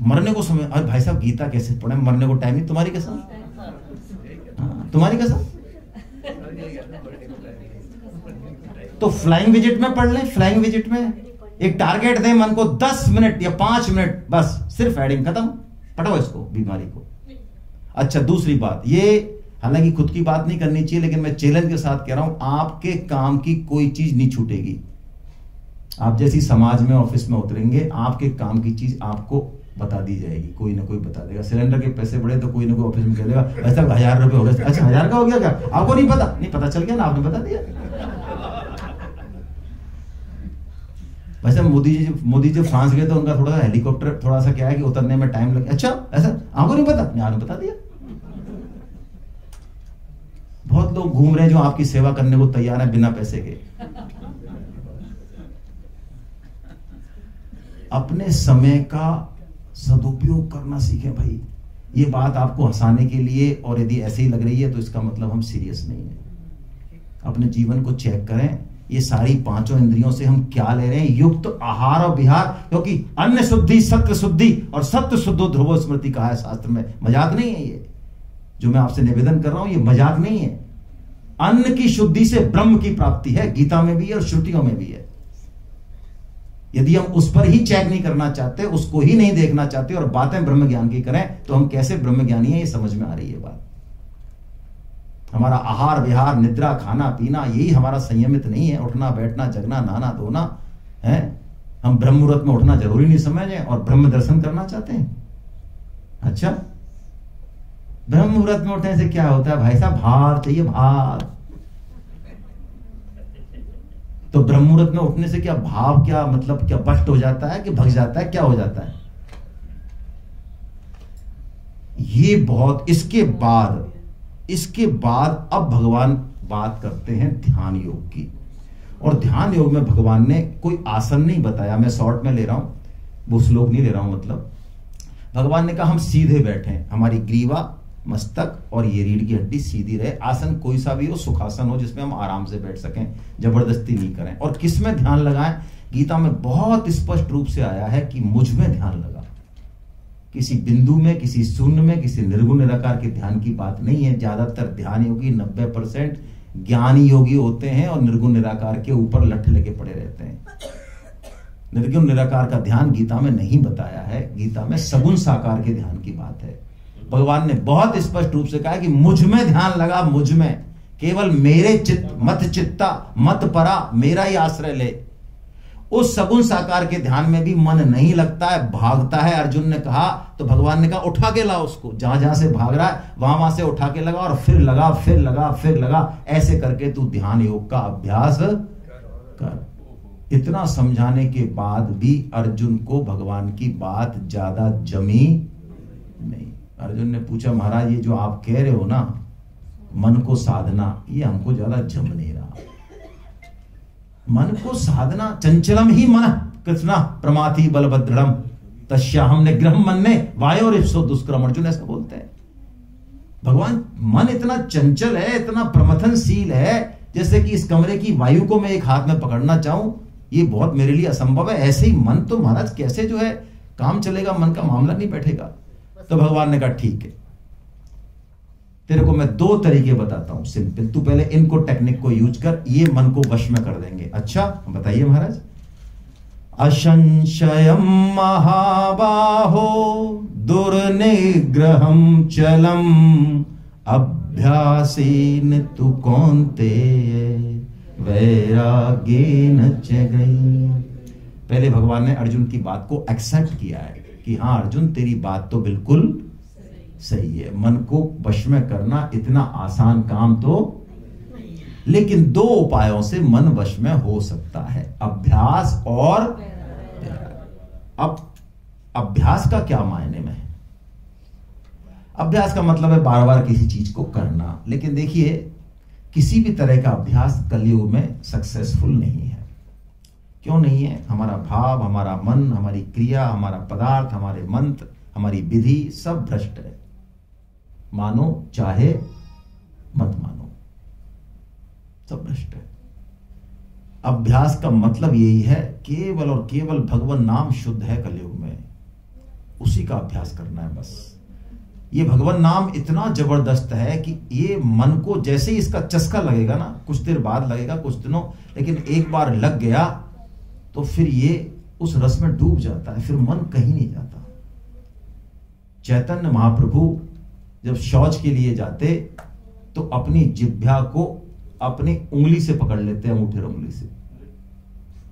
मरने को समय, अरे भाई साहब गीता कैसे पढ़े, मरने को टाइम नहीं। तुम्हारी कसम, तुम्हारी कसम। तो फ्लाइंग विजिट में पढ़ लें। फ्लाइंग विजिट में एक टारगेट दें मन को, 10 मिनट या 5 मिनट बस, सिर्फ हेडिंग खत्म, पढ़ो इसको, बीमारी को। अच्छा दूसरी बात, ये हालांकि खुद की बात नहीं करनी चाहिए, लेकिन मैं चैलेंज के साथ कह रहा हूं, आपके काम की कोई चीज नहीं छूटेगी। आप जैसी समाज में ऑफिस में उतरेंगे, आपके काम की चीज आपको बता दी जाएगी, कोई ना कोई बता देगा। सिलेंडर के पैसे बढ़े तो कोई ना कोई ऑफिस में कह देगा ऐसा 1000 रुपए हो गए। अच्छा 1000 का हो गया क्या, आपको नहीं पता? नहीं पता चल गया ना, आपने बता दिया। वैसे मोदी जी फ्रांस गए तो उनका थोड़ा सा हेलीकॉप्टर थोड़ा सा क्या है कि उतरने में टाइम लगे। अच्छा ऐसा आपको नहीं पता? नहीं, आपने बता दिया। बहुत लोग घूम रहे हैं जो आपकी सेवा करने को तैयार है बिना पैसे के। अपने समय का सदुपयोग करना सीखें भाई। ये बात आपको हंसाने के लिए और यदि ऐसे ही लग रही है तो इसका मतलब हम सीरियस नहीं है। अपने जीवन को चेक करें, ये सारी पांचों इंद्रियों से हम क्या ले रहे हैं। युक्त आहार और विहार, क्योंकि अन्न शुद्धि सत्य शुद्धि और सत्य शुद्धो ध्रुवो स्मृति कहा है शास्त्र में। मजाक नहीं है ये जो मैं आपसे निवेदन कर रहा हूं, ये मजाक नहीं है। अन्न की शुद्धि से ब्रह्म की प्राप्ति है, गीता में भी है और श्रुतियों में भी है। यदि हम उस पर ही चेक नहीं करना चाहते, उसको ही नहीं देखना चाहते और बातें ब्रह्म ज्ञान की करें, तो हम कैसे ब्रह्म ज्ञानी हैं ये समझ में आ रही है बात। हमारा आहार विहार निद्रा खाना पीना यही हमारा संयमित नहीं है। उठना बैठना जगना नहाना धोना है। हम ब्रह्म मुहूर्त में उठना जरूरी नहीं समझे और ब्रह्म दर्शन करना चाहते हैं। अच्छा ब्रह्म मुहूर्त में उठने से क्या होता है भाई साहब? भाव चाहिए, भाव। तो ब्रह्म मुहूर्त में उठने से क्या भाव, क्या मतलब, क्या बस्ट हो जाता है कि भग जाता है, क्या हो जाता है? ये बहुत, इसके बाद अब भगवान बात करते हैं ध्यान योग की। और ध्यान योग में भगवान ने कोई आसन नहीं बताया, मैं शॉर्ट में ले रहा हूं, वो श्लोक नहीं ले रहा हूं। मतलब भगवान ने कहा हम सीधे बैठे, हमारी ग्रीवा, मस्तक और ये रीढ़ की हड्डी सीधी रहे। आसन कोई सा भी हो, सुखासन हो जिसमें हम आराम से बैठ सकें, जबरदस्ती नहीं करें। और किस में ध्यान लगाएं? गीता में बहुत स्पष्ट रूप से आया है कि मुझ में ध्यान लगा। किसी बिंदु में, किसी शून्य में, किसी निर्गुण निराकार के ध्यान की बात नहीं है। ज्यादातर ध्यान योगी 90% ज्ञानी योगी होते हैं और निर्गुण निराकार के ऊपर लठ लेके पड़े रहते हैं। निर्गुण निराकार का ध्यान गीता में नहीं बताया है। गीता में सगुण साकार के ध्यान की बात है। भगवान ने बहुत स्पष्ट रूप से कहा कि मुझ में ध्यान लगा, मुझ में, केवल मेरे चित्त, मत चित्ता मत परा, मेरा ही आश्रय ले। उस सगुण साकार के ध्यान में भी मन नहीं लगता है, भागता है। अर्जुन ने कहा तो भगवान ने कहा उठा के ला उसको, जहां जहां से भाग रहा है वहां से उठा के लगा और फिर लगा, फिर लगा, फिर लगा। ऐसे करके तू ध्यान योग का अभ्यास कर। इतना समझाने के बाद भी अर्जुन को भगवान की बात ज्यादा जमी नहीं। अर्जुन ने पूछा महाराज ये जो आप कह रहे हो ना मन को साधना, ये हमको ज्यादा जम नहीं रहा। मन को साधना, चंचलम ही मन कृष्णा प्रमाथि बलभद्रम तस्याहम निग्रह मन ने वायोरिप्सो दुष्कर्म। अर्जुन ऐसा बोलते हैं। भगवान, मन इतना चंचल है, इतना प्रमथनशील है, जैसे कि इस कमरे की वायु को मैं एक हाथ में पकड़ना चाहूं, ये बहुत मेरे लिए असंभव है। ऐसे ही मन तो महाराज कैसे जो है काम चलेगा, मन का मामला नहीं बैठेगा। तो भगवान ने कहा ठीक है, तेरे को मैं 2 तरीके बताता हूं सिंपल, तू पहले इनको टेक्निक को यूज कर, ये मन को वश में कर देंगे। अच्छा बताइए महाराज। असंशयम महाबाहो दुर्निग्रहम चलम अभ्यासेन तु कौन्तेय वैराग्येन च गई। पहले भगवान ने अर्जुन की बात को एक्सेप्ट किया है कि हाँ अर्जुन तेरी बात तो बिल्कुल सही है, मन को वश में करना इतना आसान काम तो, लेकिन 2 उपायों से मन वश में हो सकता है, अभ्यास और अब अभ्यास का क्या मायने में है? अभ्यास का मतलब है बार बार किसी चीज को करना। लेकिन देखिए किसी भी तरह का अभ्यास कलयुग में सक्सेसफुल नहीं है। क्यों नहीं है? हमारा भाव, हमारा मन, हमारी क्रिया, हमारा पदार्थ, हमारे मंत्र, हमारी विधि सब भ्रष्ट है। मानो चाहे मत मानो, सब भ्रष्ट है। अभ्यास का मतलब यही है केवल और केवल भगवान नाम शुद्ध है कलयुग में, उसी का अभ्यास करना है बस। ये भगवान नाम इतना जबरदस्त है कि ये मन को जैसे ही इसका चस्का लगेगा ना, कुछ देर बाद लगेगा, कुछ दिनों, लेकिन एक बार लग गया तो फिर ये उस रस में डूब जाता है, फिर मन कहीं नहीं जाता। चैतन्य महाप्रभु जब शौच के लिए जाते तो अपनी जिह्वा को अपनी उंगली से पकड़ लेते हैं, अंगूठे उंगली से,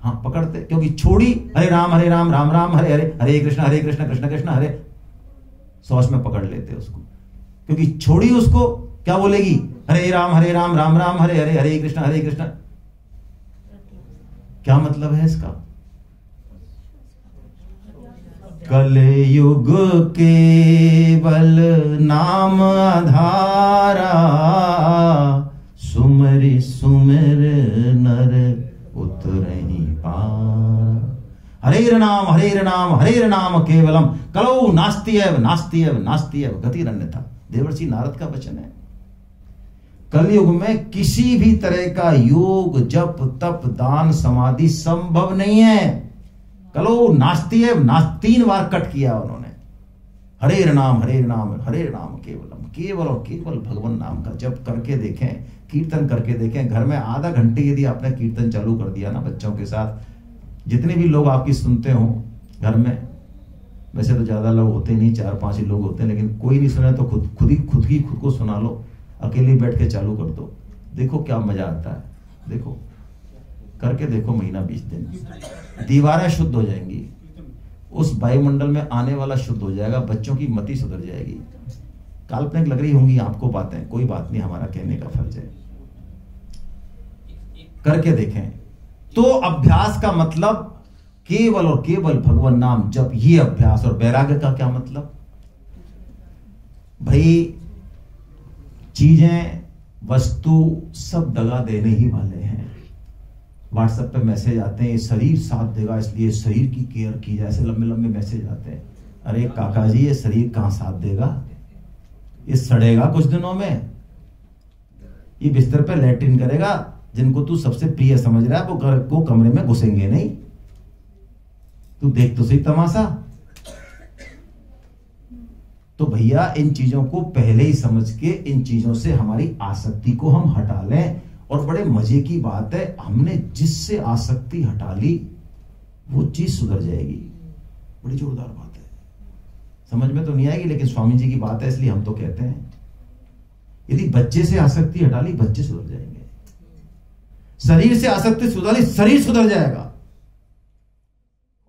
हाँ पकड़ते, क्योंकि छोड़ी हरे राम राम राम हरे हरे, हरे कृष्ण कृष्ण कृष्ण हरे, शौच में पकड़ लेते उसको, क्योंकि छोड़ी उसको क्या बोलेगी, हरे राम राम राम हरे हरे, हरे कृष्ण। क्या मतलब है इसका? कलयुग केवल नाम आधारा, सुमरि सुमिर नर उतरहि पार। हरे नाम केवलम कलौ नास्ति एव गतिरन्यथा। देवर्षि नारद का वचन है। कलयुग में किसी भी तरह का योग, जप, तप, दान, समाधि संभव नहीं है। कलो नास्ति एव, 3 बार कट किया उन्होंने। हरे नाम केवलम, केवल और केवल भगवान नाम का जप करके देखें, कीर्तन करके देखें। घर में आधा घंटे यदि आपने कीर्तन चालू कर दिया ना बच्चों के साथ, जितने भी लोग आपकी सुनते हो घर में, वैसे तो ज्यादा लोग होते नहीं, 4-5 ही लोग होते हैं, लेकिन कोई नहीं सुने तो खुद को सुना लो, अकेले बैठ के चालू कर दो, देखो क्या मजा आता है। देखो करके देखो, महीना 20 दिन, दीवारें शुद्ध हो जाएंगी, उस वायुमंडल में आने वाला शुद्ध हो जाएगा, बच्चों की मति सुधर जाएगी। काल्पनिक लग रही होंगी आपको बातें, कोई बात नहीं, हमारा कहने का फर्ज है। करके देखें। तो अभ्यास का मतलब केवल और केवल भगवान नाम जप, ये अभ्यास। और वैराग्य का क्या मतलब? भाई चीजें, वस्तु सब दगा देने ही वाले हैं, व्हाट्सएप पे मैसेज आते हैं, ये शरीर साथ देगा इसलिए शरीर की केयर की जाए, ऐसे लंबे लंबे मैसेज आते हैं। अरे काका जी, ये शरीर कहां साथ देगा? ये सड़ेगा कुछ दिनों में, ये बिस्तर पे लैट्रिन करेगा। जिनको तू सबसे प्रिय समझ रहा है वो घर को कमरे में घुसेंगे नहीं। तू देख तो सही तमाशा। तो भैया इन चीजों को पहले ही समझ के इन चीजों से हमारी आसक्ति को हम हटा लें। और बड़े मजे की बात है, हमने जिससे आसक्ति हटा ली वो चीज सुधर जाएगी। बड़ी जोरदार बात है, समझ में तो नहीं आएगी लेकिन स्वामी जी की बात है इसलिए हम तो कहते हैं। यदि बच्चे से आसक्ति हटा ली बच्चे सुधर जाएंगे, शरीर से आसक्ति सुधर ली शरीर सुधर जाएगा।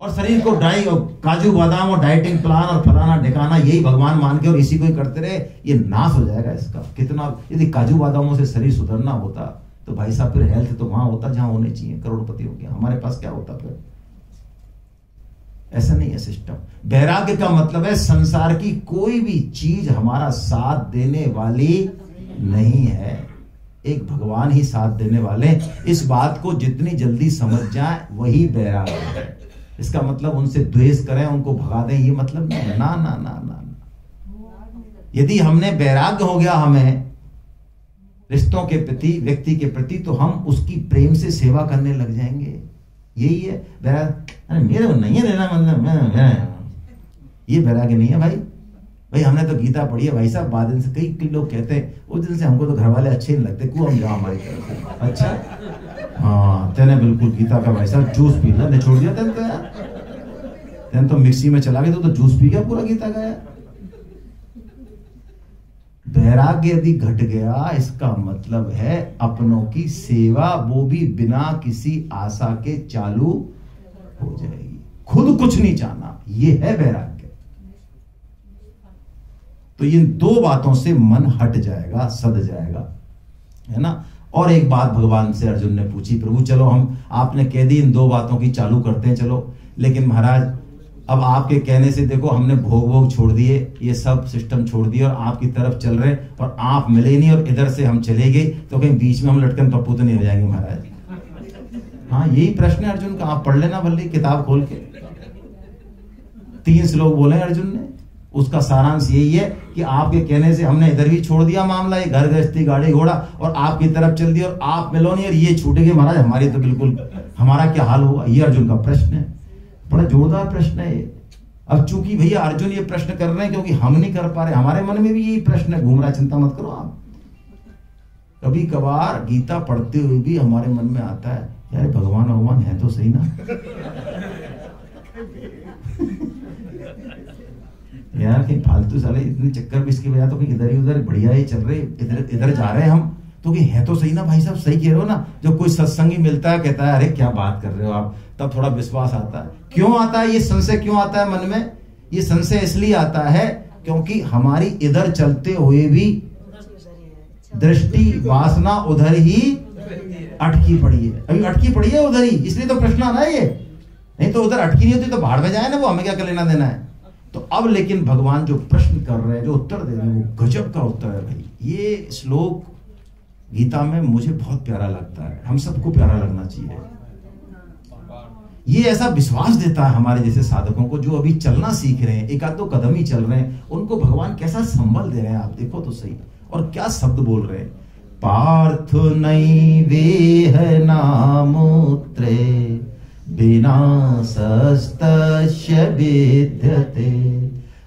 और शरीर को डाई और काजू बादाम और डाइटिंग प्लान और फलाना ढिकाना यही भगवान मान के और इसी को ही करते रहे, ये नाश हो जाएगा इसका। कितना यदि काजू बादामों से शरीर सुधरना होता तो भाई साहब फिर हेल्थ तो वहां होता जहां होने चाहिए, करोड़पति हो गया। हमारे पास क्या होता फिर? ऐसा नहीं है सिस्टम। वैराग्य का मतलब है संसार की कोई भी चीज हमारा साथ देने वाली नहीं है, एक भगवान ही साथ देने वाले। इस बात को जितनी जल्दी समझ जाए वही वैराग्य है। इसका मतलब उनसे द्वेष करें, उनको भगा दें, ये मतलब नहीं है। ना ना ना ना ना। यदि हमने वैराग्य हो गया हमें रिश्तों के प्रति, व्यक्ति के प्रति, तो हम उसकी प्रेम से सेवा करने लग जाएंगे। यही है वैराग्य। अरे मेरे को नहीं है लेना, मतलब ये वैराग्य नहीं है भाई हमने तो गीता पढ़ी है भाई साहब। बाद दिन से कई लोग कहते हैं उस दिन से हमको तो घर वाले अच्छे नहीं लगते, क्यों हम जाओ हमारी तरफ से। अच्छा हाँ, तेने बिल्कुल गीता का भाई साहब जूस पी लिया, छोड़ दिया तेने तो यार, तेने तो मिक्सी में चला गया तो जूस पी गया पूरा गीता का यार। वैराग्य यदि घट गया इसका मतलब है अपनों की सेवा, वो भी बिना किसी आशा के चालू हो जाएगी। खुद कुछ नहीं चाहना, ये है वैराग्य। तो इन दो बातों से मन हट जाएगा, सद जाएगा, है ना। और एक बात भगवान से अर्जुन ने पूछी, प्रभु चलो हम, आपने कह दी इन दो बातों की चालू करते हैं चलो, लेकिन महाराज अब आपके कहने से देखो हमने भोग छोड़ दिए, ये सब सिस्टम छोड़ दिए और आपकी तरफ चल रहे और आप मिले नहीं और इधर से हम चले गए तो कहीं बीच में हम लटकन पप्पू तो नहीं हो जाएंगे महाराज। हाँ यही प्रश्न है अर्जुन का, आप पढ़ लेना बल्ली किताब खोल के। 3 श्लोक बोले अर्जुन ने, उसका सारांश यही है कि आपके कहने से हमने इधर भी छोड़ दिया मामला, ये घर गृहस्थी गाड़ी घोड़ा, और आपकी तरफ चल दिया और आप मिलो नहीं और ये छूटेंगे महाराज, हमारी तो बिल्कुल, हमारा क्या हाल होगा? ये अर्जुन का प्रश्न है, बड़ा जोरदार प्रश्न है ये। अब चूंकि भैया अर्जुन ये प्रश्न कर रहे हैं क्योंकि हम नहीं कर पा रहे, हमारे मन में भी यही प्रश्न घूम रहा है, चिंता मत करो आप। कभी कभार गीता पढ़ते हुए भी हमारे मन में आता है यार भगवान है तो सही ना यार, कहीं फालतू साले इतने चक्कर भी इसके बजाय तो कहीं इधर ही उधर बढ़िया ही चल रहे, इधर जा रहे हैं हम, तो कि है तो सही ना भाई साहब, सही कह रहे हो ना। जो कोई सत्संगी मिलता है कहता है अरे क्या बात कर रहे हो आप, तब थोड़ा विश्वास आता है। क्यों आता है ये संशय, क्यों आता है मन में? ये संशय इसलिए आता है क्योंकि हमारी इधर चलते हुए भी दृष्टि वासना उधर ही अटकी पड़ी है, अभी अटकी पड़ी है उधर ही, इसलिए तो प्रश्न आ रहा है ये। नहीं तो उधर अटकी नहीं होती तो भाड़ में जाए ना, वो हमें क्या कर लेना देना है। तो अब लेकिन भगवान जो प्रश्न कर रहे हैं, जो उत्तर दे रहे हैं, वो गजब का उत्तर है भाई। ये श्लोक गीता में मुझे बहुत प्यारा लगता है, हम सबको प्यारा लगना चाहिए। ये ऐसा विश्वास देता है हमारे जैसे साधकों को जो अभी चलना सीख रहे हैं, एक आध दो कदम ही चल रहे हैं, उनको भगवान कैसा संबल दे रहे हैं, आप देखो तो सही। और क्या शब्द बोल रहे हैं, पार्थ नैवेह नामूत्रे विनाशस्तस्य विद्यते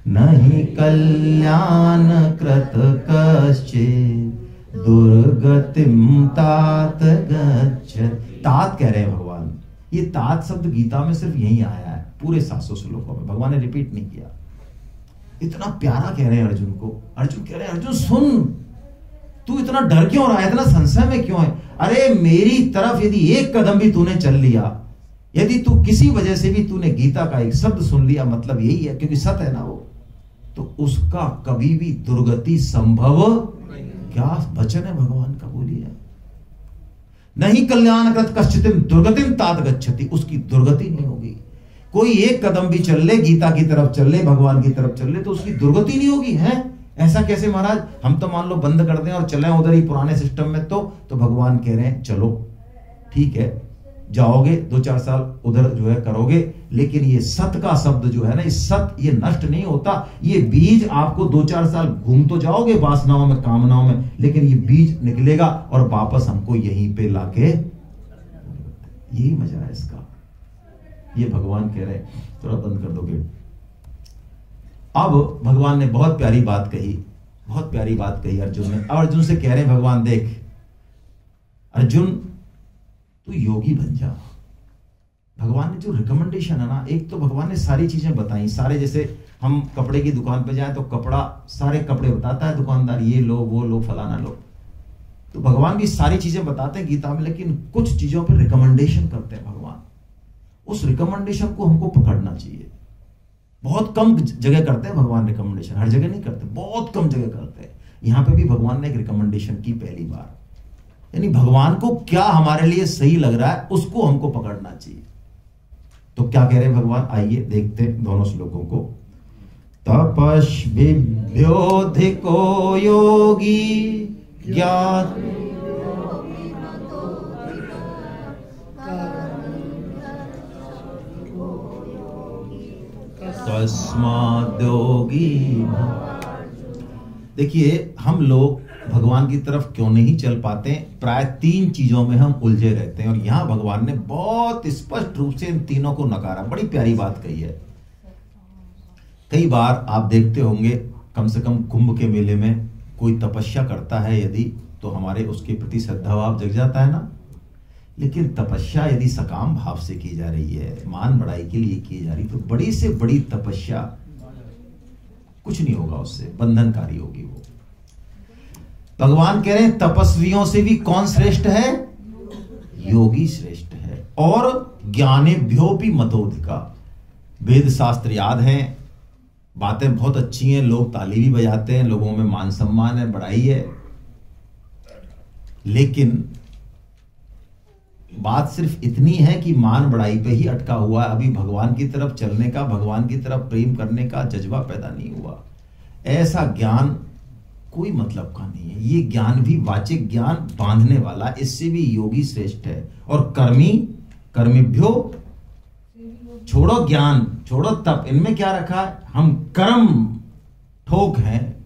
नहि कल्याण कृत कश्चित् दुर्गतिम तात गच्छति। तात कह रहे हैं भगवान, ये तात शब्द गीता में सिर्फ यही आया है पूरे 700 श्लोकों में, भगवान ने रिपीट नहीं किया। इतना प्यारा कह रहे हैं अर्जुन को। अर्जुन कह रहे हैं अर्जुन सुन, तू इतना डर क्यों रहा है, इतना संशय में क्यों है? अरे मेरी तरफ यदि एक कदम भी तूने चल लिया, यदि तू किसी वजह से भी तूने गीता का एक शब्द सुन लिया, मतलब यही है क्योंकि सत्य है ना वो, तो उसका कभी भी दुर्गति संभव क्या वचन है भगवान का, बोलिए। नहीं कल्याणकृत कश्चित् दुर्गतिम तात गच्छति, उसकी दुर्गति नहीं होगी। कोई एक कदम भी चल ले, गीता की तरफ चल ले, भगवान की तरफ चल ले, तो उसकी दुर्गति नहीं होगी। है ऐसा कैसे महाराज? हम तो मान लो बंद कर दें और चलें उधर ही पुराने सिस्टम में, तो भगवान कह रहे हैं चलो ठीक है, जाओगे, 2-4 साल उधर जो है करोगे, लेकिन ये सत का शब्द जो है ना, इस सत ये नष्ट नहीं होता। ये बीज आपको 2-4 साल घूम तो जाओगे वासनाओं में, कामनाओं में, लेकिन ये बीज निकलेगा और वापस हमको यहीं पे लाके, यही मजा है इसका। ये भगवान कह रहे, थोड़ा बंद कर दोगे। अब भगवान ने बहुत प्यारी बात कही, बहुत प्यारी बात कही अर्जुन ने। अब अर्जुन से कह रहे हैं भगवान, देख अर्जुन तू योगी बन जा। भगवान ने जो रिकमेंडेशन है ना, एक तो भगवान ने सारी चीजें बताई, सारे, जैसे हम कपड़े की दुकान पे जाए तो कपड़ा, सारे कपड़े बताता है दुकानदार, ये लो वो लो फलाना लो। तो भगवान भी सारी चीजें बताते हैं गीता में, लेकिन कुछ चीजों पे रिकमेंडेशन करते हैं भगवान। उस रिकमेंडेशन को हमको पकड़ना चाहिए। बहुत कम जगह करते हैं भगवान रिकमेंडेशन, हर जगह नहीं करते, बहुत कम जगह करते हैं। यहां पे भी भगवान ने एक रिकमेंडेशन की पहली बार, यानी भगवान को क्या हमारे लिए सही लग रहा है उसको हमको पकड़ना चाहिए। तो क्या कह रहे हैं भगवान, आइए देखते हैं दोनों श्लोकों को। तपस्विभ्योऽधिको योगी ज्ञान तस्माद्योगी। देखिए हम लोग भगवान की तरफ क्यों नहीं चल पाते, प्राय 3 चीजों में हम उलझे रहते हैं, और यहां भगवान ने बहुत स्पष्ट रूप से इन तीनों को नकारा। बड़ी प्यारी बात कही है। कई बार आप देखते होंगे, कम से कम कुंभ के मेले में कोई तपस्या करता है यदि, तो हमारे उसके प्रति श्रद्धा भाव जग जाता है ना। लेकिन तपस्या यदि सकाम भाव से की जा रही है, मान बढ़ाई के लिए की जा रही, तो बड़ी से बड़ी तपस्या कुछ नहीं होगा उससे, बंधनकारी होगी वो। भगवान कह रहे हैं तपस्वियों से भी कौन श्रेष्ठ है, योगी श्रेष्ठ है। और ज्ञानेभ्यो भी मतोधिका। वेद शास्त्र याद हैं, बातें बहुत अच्छी हैं, लोग ताली भी बजाते हैं, लोगों में मान सम्मान है, बड़ाई है, लेकिन बात सिर्फ इतनी है कि मान बड़ाई पे ही अटका हुआ है। अभी भगवान की तरफ चलने का, भगवान की तरफ प्रेम करने का जज्बा पैदा नहीं हुआ। ऐसा ज्ञान कोई मतलब का नहीं है। ये ज्ञान भी वाचिक ज्ञान बांधने वाला, इससे भी योगी श्रेष्ठ है। और कर्मी, कर्मिभ्यो, छोड़ो ज्ञान, छोड़ो तप, इनमें क्या रखा है, हम कर्म ठोक हैं।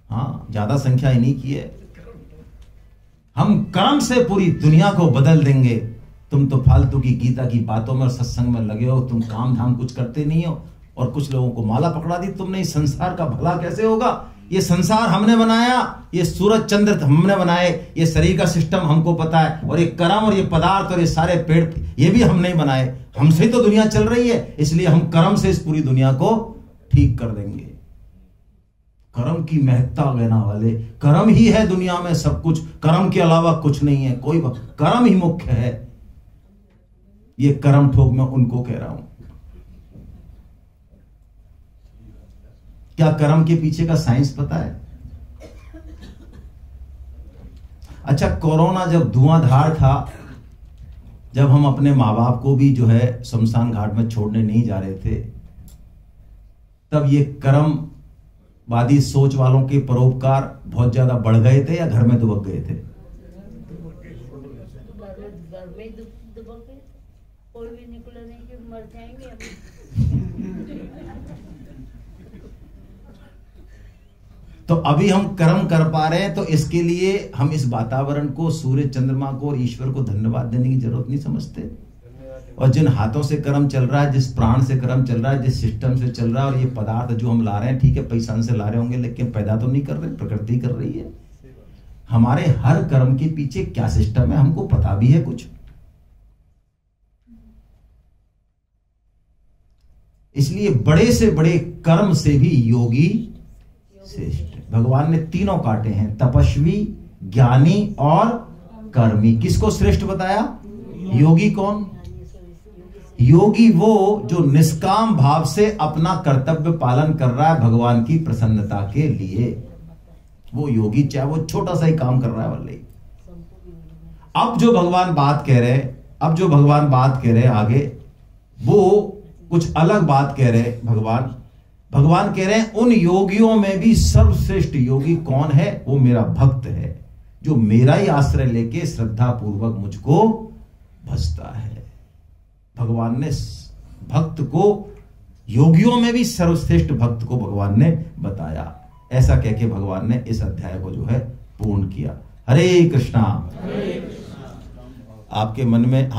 हाँ, ज्यादा संख्या इन्हीं की है। हम कर्म से पूरी दुनिया को बदल देंगे। तुम तो फालतू की गीता की बातों में और सत्संग में लगे हो, तुम काम धाम कुछ करते नहीं हो, और कुछ लोगों को माला पकड़ा दी तुमने। इस संसार का भला कैसे होगा? ये संसार हमने बनाया, ये सूरज चंद्र हमने बनाए, ये शरीर का सिस्टम हमको पता है, और ये कर्म और ये पदार्थ और ये सारे पेड़ ये भी हम नहीं बनाए, हमसे तो दुनिया चल रही है। इसलिए हम कर्म से इस पूरी दुनिया को ठीक कर देंगे। कर्म की महत्ता लेना वाले, कर्म ही है दुनिया में सब कुछ, कर्म के अलावा कुछ नहीं है, कोई कर्म ही मुख्य है। ये कर्म ठोक मैं उनको कह रहा हूं। क्या कर्म के पीछे का साइंस पता है? अच्छा, कोरोना जब धुआंधार था, जब हम अपने माँ बाप को भी जो है शमशान घाट में छोड़ने नहीं जा रहे थे, तब ये कर्मवादी सोच वालों के परोपकार बहुत ज्यादा बढ़ गए थे या घर में दुबक गए थे? कोई भी निकला नहीं कि मर जाएंगे हम। तो अभी हम कर्म कर पा रहे हैं, तो इसके लिए हम इस वातावरण को, सूर्य चंद्रमा को और ईश्वर को धन्यवाद देने की जरूरत नहीं समझते? और जिन हाथों से कर्म चल रहा है, जिस प्राण से कर्म चल रहा है, जिस सिस्टम से चल रहा है, और ये पदार्थ जो हम ला रहे हैं, ठीक है पैसा से ला रहे होंगे, लेकिन पैदा तो नहीं कर रहे, प्रकृति कर रही है। हमारे हर कर्म के पीछे क्या सिस्टम है हमको पता भी है कुछ। इसलिए बड़े से बड़े कर्म से भी योगी श्रेष्ठ। भगवान ने तीनों काटे हैं, तपस्वी, ज्ञानी और कर्मी। किसको श्रेष्ठ बताया? योगी कौन? योगी वो जो निष्काम भाव से अपना कर्तव्य पालन कर रहा है भगवान की प्रसन्नता के लिए, वो योगी, चाहे वो छोटा सा ही काम कर रहा है वाले। अब जो भगवान बात कह रहे हैं, अब जो भगवान बात कह रहे हैं आगे, वो कुछ अलग बात कह रहे हैं। भगवान कह रहे हैं उन योगियों में भी सर्वश्रेष्ठ योगी कौन है? वो मेरा भक्त है, जो मेरा ही आश्रय लेके श्रद्धा पूर्वक मुझको भजता है। भगवान ने भक्त को, योगियों में भी सर्वश्रेष्ठ भक्त को भगवान ने बताया। ऐसा कह के भगवान ने इस अध्याय को जो है पूर्ण किया। हरे कृष्णा। आपके मन में